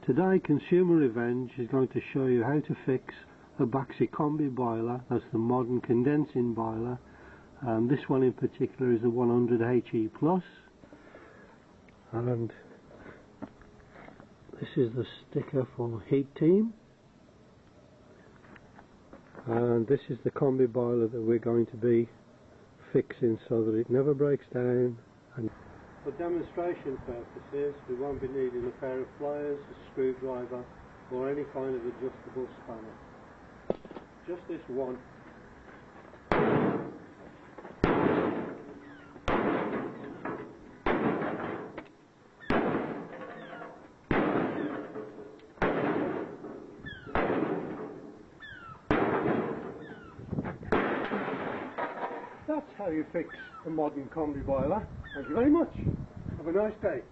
Today Consumer Revenge is going to show you how to fix a Baxi combi boiler. That's the modern condensing boiler. This one in particular is the 100 HE plus, and this is the sticker for Heat Team, and this is the combi boiler that we're going to be fixing so that it never breaks down. And for demonstration purposes, we won't be needing a pair of pliers, a screwdriver or any kind of adjustable spanner. Just this one. That's how you fix a modern combi boiler. Thank you very much. Have a nice day.